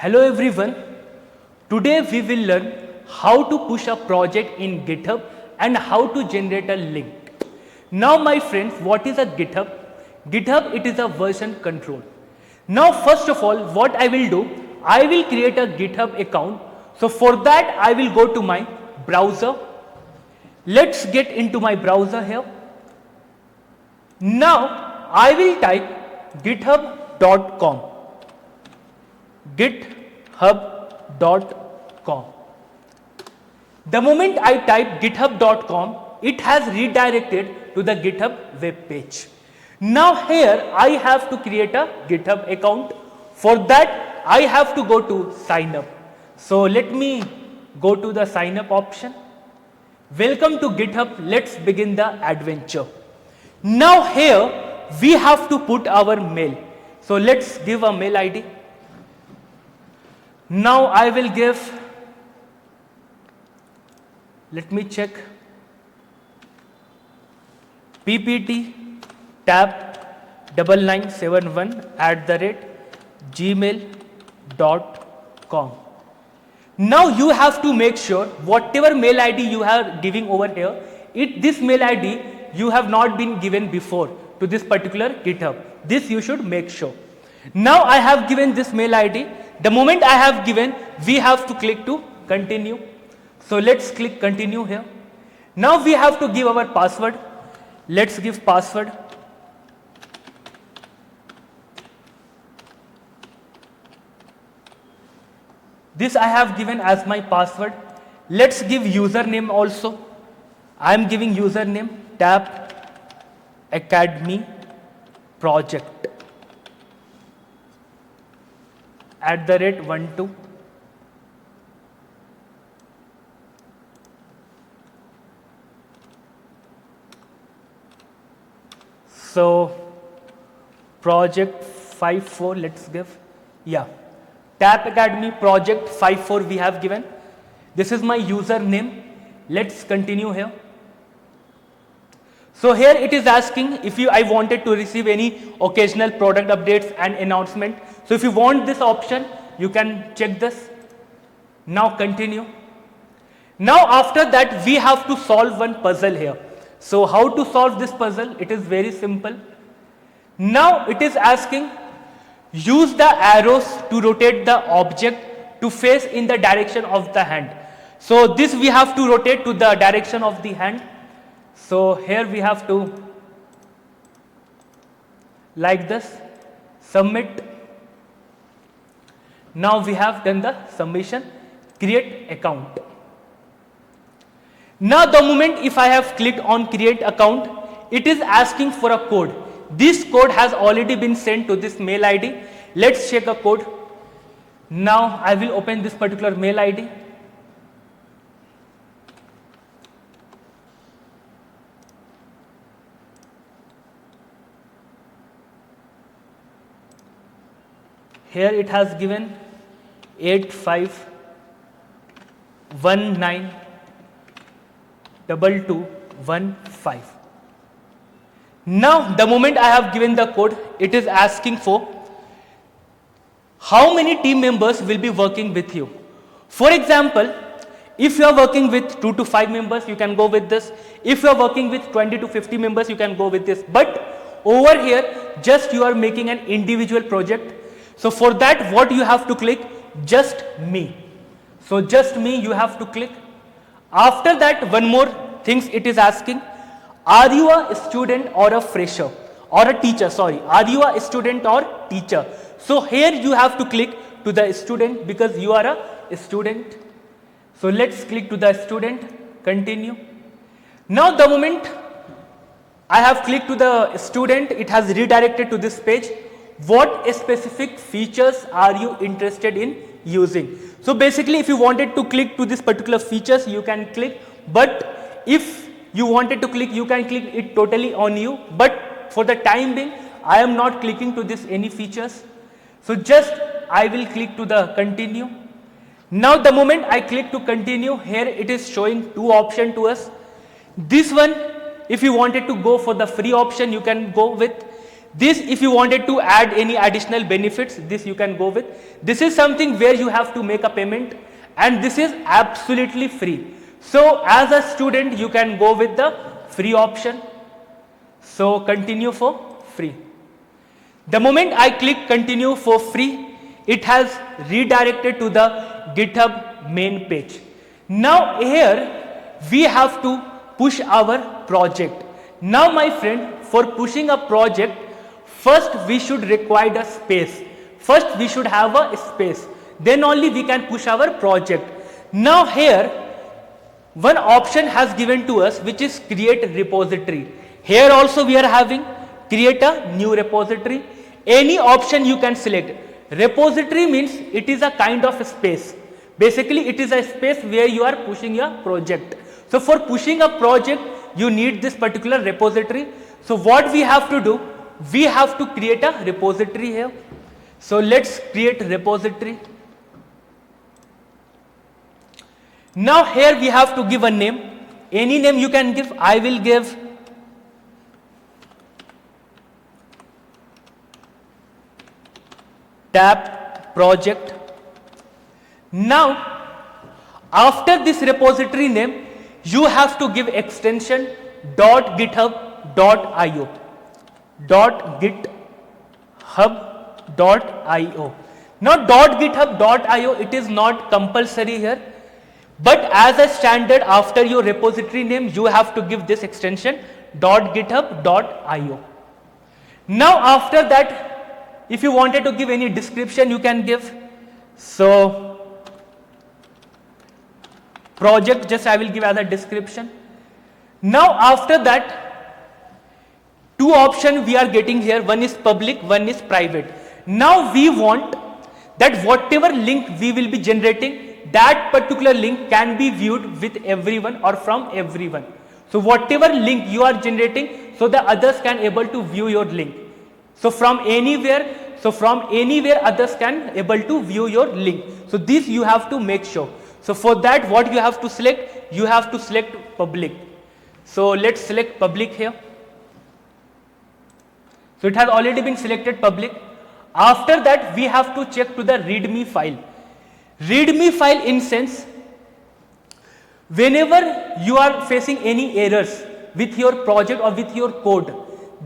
Hello everyone. Today we will learn how to push a project in GitHub and how to generate a link. Now my friends, what is a GitHub? GitHub, it is a version control. Now first of all, what I will do, I will create a GitHub account. So for that I will go to my browser. Let's get into my browser here. Now I will type github.com. github.com. The moment I type github.com, it has redirected to the GitHub web page. Now here I have to create a GitHub account. For that I have to go to sign up. So let me go to the sign up option. Welcome to GitHub. Let's begin the adventure. Now here we have to put our mail. So let's give a mail ID. Now I will give, let me check, ppt tab 9971@gmail.com. Now you have to make sure whatever mail ID you are giving over here, this mail ID you have not been given before to this particular GitHub. This you should make sure. Now I have given this mail ID. The moment I have given, we have to click to continue. So let's click continue here. Now we have to give our password. Let's give password. This I have given as my password. Let's give username also. I am giving username Tap Academy Project @12. So project 54, let's give, Tap Academy Project 54 we have given. This is my username. Let's continue here. So here it is asking if I wanted to receive any occasional product updates and announcement. So if you want this option, you can check this. Now continue. Now after that we have to solve one puzzle here. So how to solve this puzzle? It is very simple. Now it is asking, use the arrows to rotate the object to face in the direction of the hand. So this we have to rotate to the direction of the hand. So here we have to, like this, submit. Now we have done the submission, create account. Now the moment if I have clicked on create account, it is asking for a code. This code has already been sent to this mail ID. Let's check a code. Now I will open this particular mail ID. Here it has given 85192215. Now the moment I have given the code, it is asking for how many team members will be working with you. For example, if you are working with 2 to 5 members, you can go with this. If you are working with 20 to 50 members, you can go with this. But over here, just you are making an individual project. So for that, what you have to click? Just me. So just me you have to click. After that, one more things it is asking. Are you a student or a fresher or a teacher? Sorry. Are you a student or teacher? So here you have to click to the student because you are a student. So let's click to the student. Continue. Now the moment I have clicked to the student, it has redirected to this page. What specific features are you interested in using? So basically if you wanted to click to this particular features, you can click, but if you wanted to click, you can click it totally on you. But for the time being, I am not clicking to this any features. So just I will click to the continue. Now the moment I click to continue, here it is showing two options to us. This one, if you wanted to go for the free option, you can go with. This, if you wanted to add any additional benefits, this you can go with. This is something where you have to make a payment, and this is absolutely free. So as a student, you can go with the free option. So continue for free. The moment I click continue for free, it has redirected to the GitHub main page. Now here we have to push our project. Now my friend, for pushing a project, first we should require a space. First we should have a space. Then only we can push our project. Now here one option has given to us, which is create repository. Here also we are having create a new repository. Any option you can select. Repository means it is a kind of space. Basically it is a space where you are pushing your project. So for pushing a project, you need this particular repository. So what we have to do, we have to create a repository here. So let's create repository. Now here we have to give a name. Any name you can give. I will give tab project. Now after this repository name, you have to give extension .github.io. .github.io. Now .github.io, it is not compulsory here, but as a standard after your repository name, you have to give this extension .github.io. Now after that, if you wanted to give any description, you can give. So project, just I will give as a description. Now after that, two options we are getting here. One is public, one is private. Now we want that whatever link we will be generating, that particular link can be viewed with everyone or from everyone. So whatever link you are generating, so the others can able to view your link. So from anywhere others can able to view your link. So this you have to make sure. So for that, what you have to select? You have to select public. So let's select public here. So it has already been selected public. After that, we have to check to the readme file. Readme file in sense, whenever you are facing any errors with your project or with your code,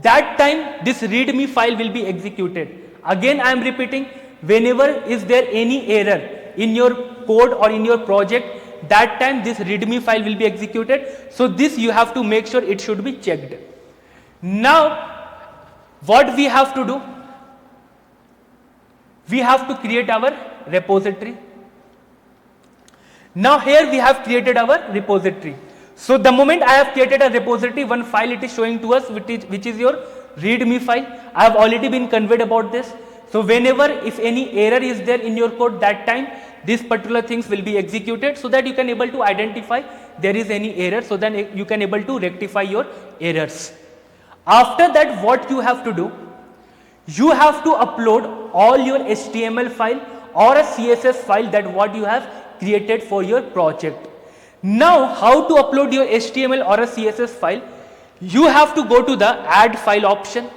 that time this readme file will be executed. Again I am repeating, whenever is there any error in your code or in your project, that time this readme file will be executed. So this you have to make sure it should be checked. Now what we have to do? We have to create our repository. Now here we have created our repository. So the moment I have created a repository, one file it is showing to us, which is your readme file. I have already been conveyed about this. So whenever if any error is there in your code, that time these particular things will be executed, so that you can able to identify there is any error, so then you can able to rectify your errors. After that, what you have to do? You have to upload all your HTML file or a CSS file that what you have created for your project. Now how to upload your HTML or a CSS file? You have to go to the add file option.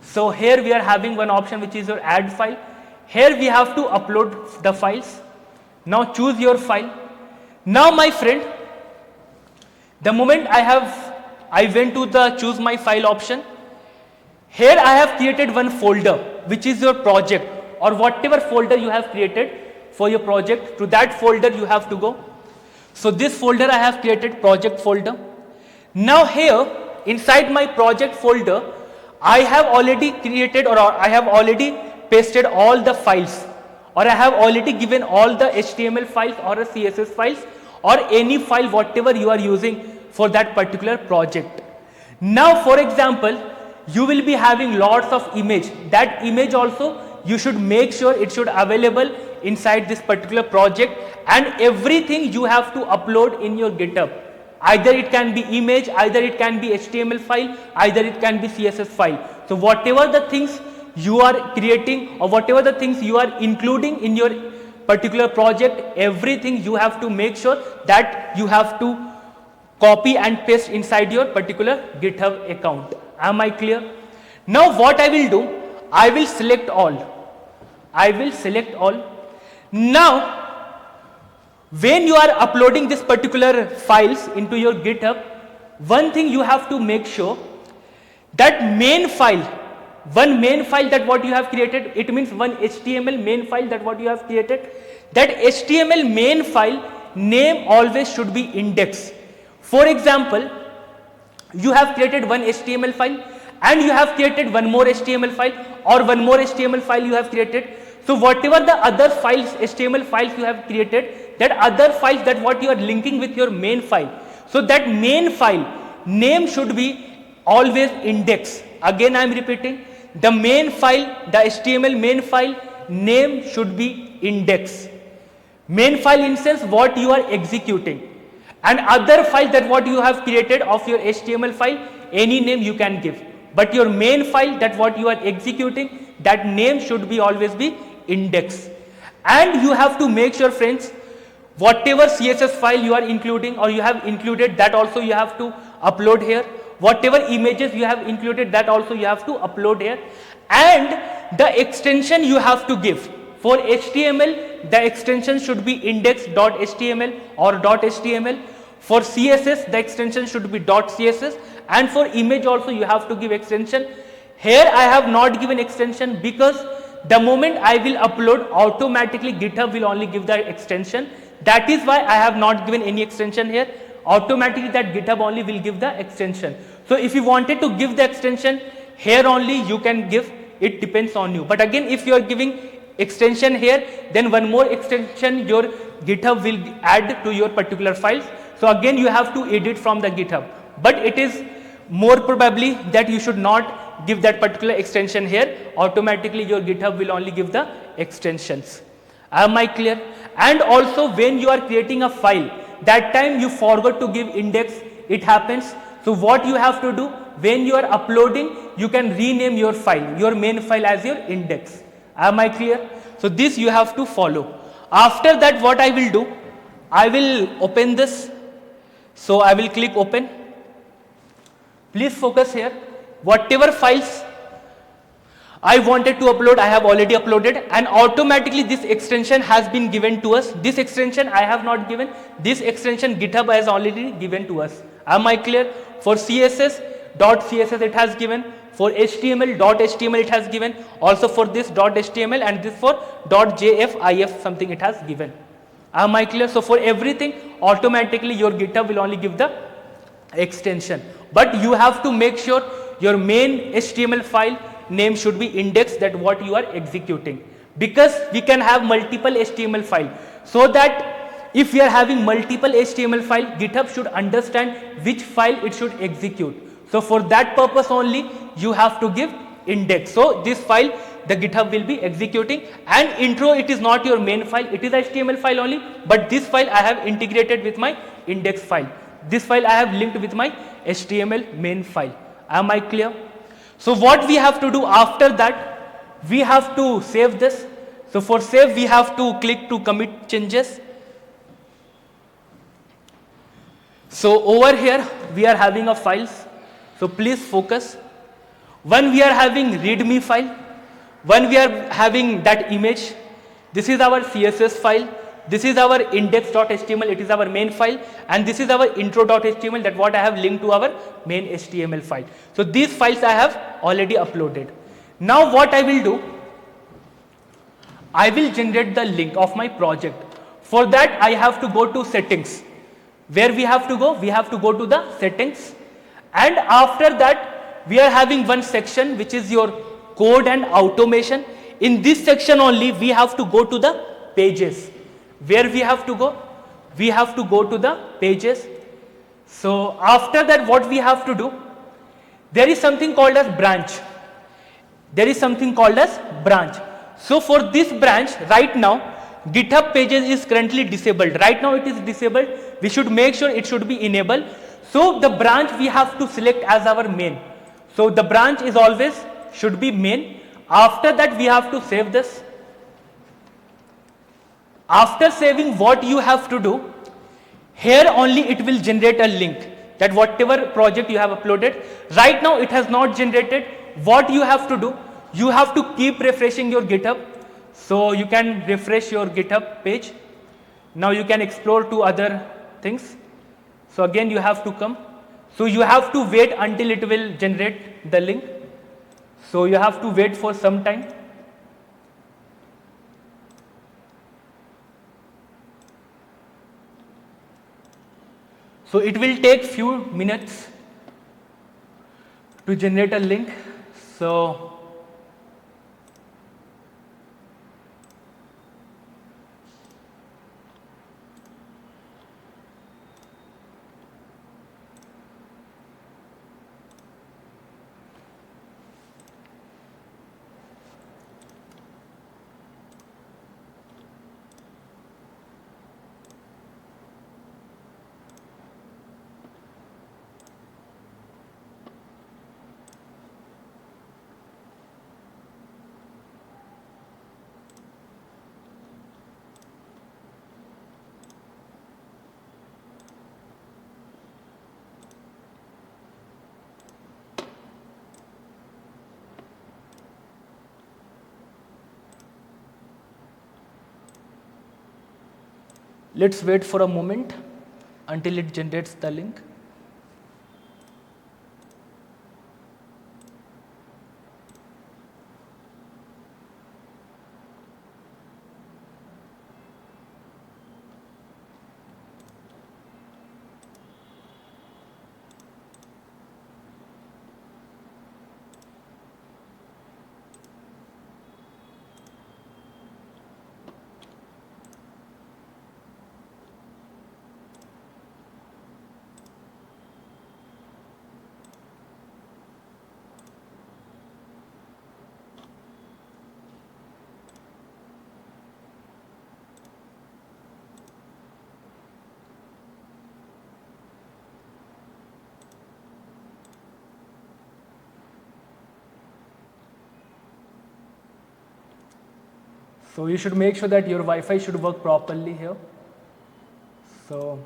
So here we are having one option which is your add file. Here we have to upload the files. Now choose your file. Now my friend, the moment I went to the choose my file option. Here I have created one folder which is your project, or whatever folder you have created for your project, to that folder you have to go. So this folder I have created, project folder. Now here inside my project folder, I have already created or I have already pasted all the files, or I have already given all the HTML files or a CSS files or any file whatever you are using for that particular project. Now for example, you will be having lots of image. That image also you should make sure it should available inside this particular project, and everything you have to upload in your GitHub. Either it can be image, either it can be HTML file, either it can be CSS file. So whatever the things you are creating or whatever the things you are including in your particular project, everything you have to make sure that you have to copy and paste inside your particular GitHub account. Am I clear? Now what I will do, I will select all. I will select all. Now when you are uploading this particular files into your GitHub, one thing you have to make sure that main file, one main file that what you have created, it means one HTML main file that what you have created, that HTML main file name always should be index. For example, you have created one HTML file and you have created one more HTML file or one more HTML file you have created. So whatever the other files, HTML files you have created, that other files that what you are linking with your main file. So that main file name should be always index. Again I am repeating, the main file, the HTML main file name should be index. Main file instance what you are executing, and other file that what you have created of your HTML file, any name you can give. But your main file that what you are executing, that name should be always be index. And you have to make sure friends, whatever CSS file you are including or you have included, that also you have to upload here. Whatever images you have included, that also you have to upload here. And the extension you have to give. For HTML, the extension should be index.html or .html. For CSS, the extension should be .css. And for image also you have to give extension. Here I have not given extension because the moment I will upload, automatically GitHub will only give the extension. That is why I have not given any extension here. Automatically that GitHub only will give the extension. So if you wanted to give the extension, here only you can give, it depends on you. But again, if you are giving extension here, then one more extension your GitHub will add to your particular files. So again you have to edit from the GitHub. But it is more probably that you should not give that particular extension here. Automatically your GitHub will only give the extensions. Am I clear? And also when you are creating a file, that time you forgot to give index, it happens. So what you have to do, when you are uploading, you can rename your file, your main file as your index. Am I clear? So this you have to follow. After that what I will do, I will open this. So I will click open. Please focus here. Whatever files I wanted to upload, I have already uploaded, and automatically this extension has been given to us. This extension I have not given. This extension GitHub has already given to us. Am I clear? For CSS.css it has given. For HTML.html it has given. Also for this .html and this for .jfif something it has given. Am I clear? So for everything, automatically your GitHub will only give the extension. But you have to make sure your main HTML file name should be index, that what you are executing, because we can have multiple HTML file. So that if we are having multiple HTML file, GitHub should understand which file it should execute. So for that purpose only you have to give index. So this file the GitHub will be executing, and intro, it is not your main file, it is HTML file only, but this file I have integrated with my index file. This file I have linked with my HTML main file. Am I clear? So what we have to do after that, we have to save this. So for save we have to click to commit changes. So over here we are having a files. So please focus. One we are having readme file. One we are having that image. This is our CSS file. This is our index.html, it is our main file, and this is our intro.html, that what I have linked to our main HTML file. So these files I have already uploaded. Now what I will do, I will generate the link of my project. For that I have to go to settings. Where we have to go? We have to go to the settings, and after that we are having one section which is your code and automation. In this section only we have to go to the pages. Where we have to go? We have to go to the pages. So after that what we have to do? There is something called as branch. There is something called as branch. So for this branch, right now GitHub pages is currently disabled. Right now it is disabled. We should make sure it should be enabled. So the branch we have to select as our main. So the branch is always should be main. After that we have to save this. After saving, what you have to do, here only it will generate a link, that whatever project you have uploaded. Right now it has not generated. what you have to do, you have to keep refreshing your GitHub. So you can refresh your GitHub page. Now you can explore to other things. So again you have to come. So you have to wait until it will generate the link. So you have to wait for some time. So it will take few minutes to generate a link. So let's wait for a moment until it generates the link. So you should make sure that your Wi-Fi should work properly here. So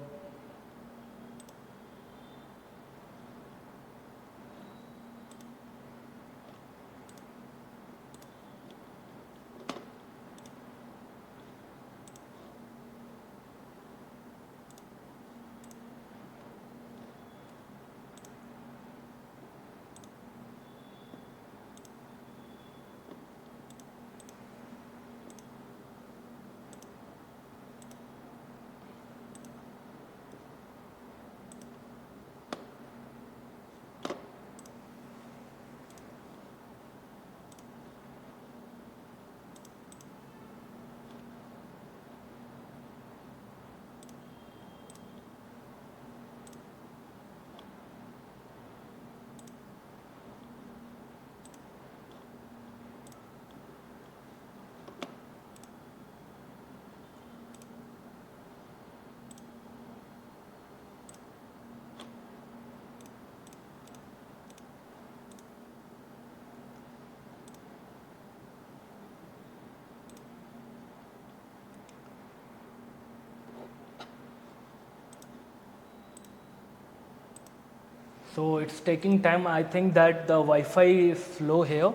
So it's taking time. I think that the Wi-Fi is slow here.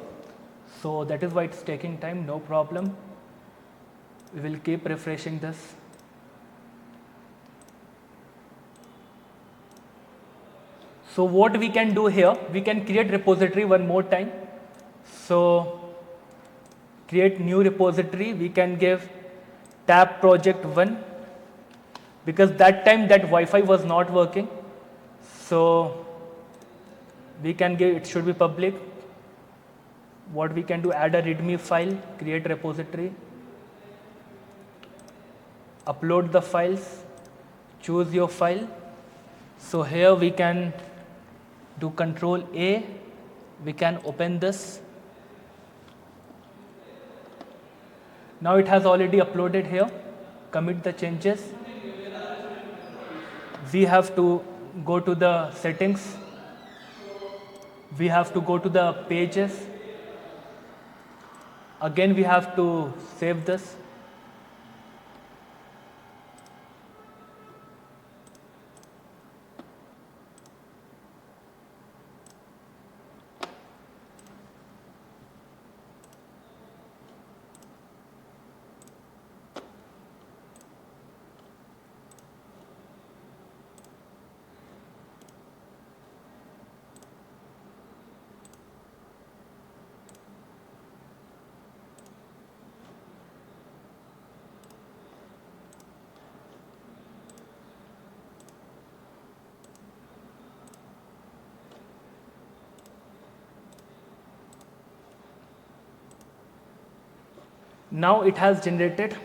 So that is why it's taking time, no problem. We will keep refreshing this. So what we can do here, we can create repository one more time. So create new repository, we can give tab project 1 because that time that Wi-Fi was not working. So we can give, it should be public. What we can do, add a readme file, create repository, upload the files, choose your file. So here we can do Control A, we can open this. Now it has already uploaded here. Commit the changes. We have to go to the settings. We have to go to the pages. Again we have to save this. Now it has generated.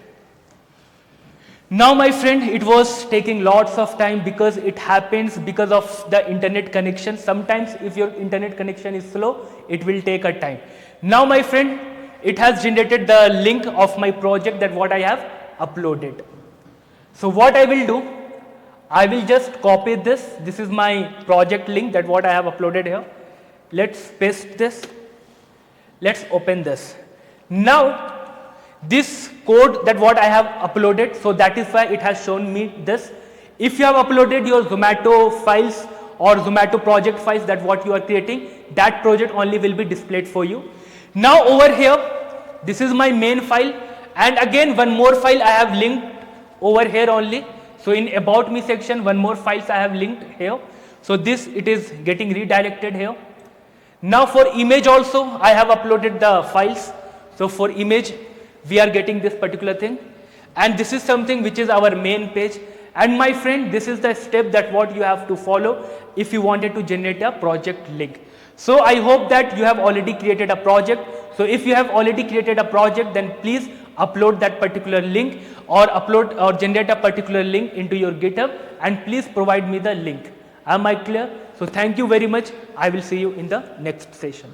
Now my friend, it was taking lots of time because it happens because of the internet connection. Sometimes if your internet connection is slow, it will take a time. Now my friend, it has generated the link of my project that what I have uploaded. So what I will do, I will just copy this. This is my project link that what I have uploaded here. Let's paste this. Let's open this. Now this code that what I have uploaded, so that is why it has shown me this. If you have uploaded your Zomato files or Zomato project files that what you are creating, that project only will be displayed for you. Now over here, this is my main file, and again one more file I have linked over here only. So in about me section, one more files I have linked here. So this, it is getting redirected here. Now for image also I have uploaded the files. So for image we are getting this particular thing, and this is something which is our main page. And my friend, this is the step that what you have to follow if you wanted to generate a project link. So I hope that you have already created a project. So if you have already created a project, then please upload that particular link or upload or generate a particular link into your GitHub, and please provide me the link. Am I clear? So thank you very much. I will see you in the next session.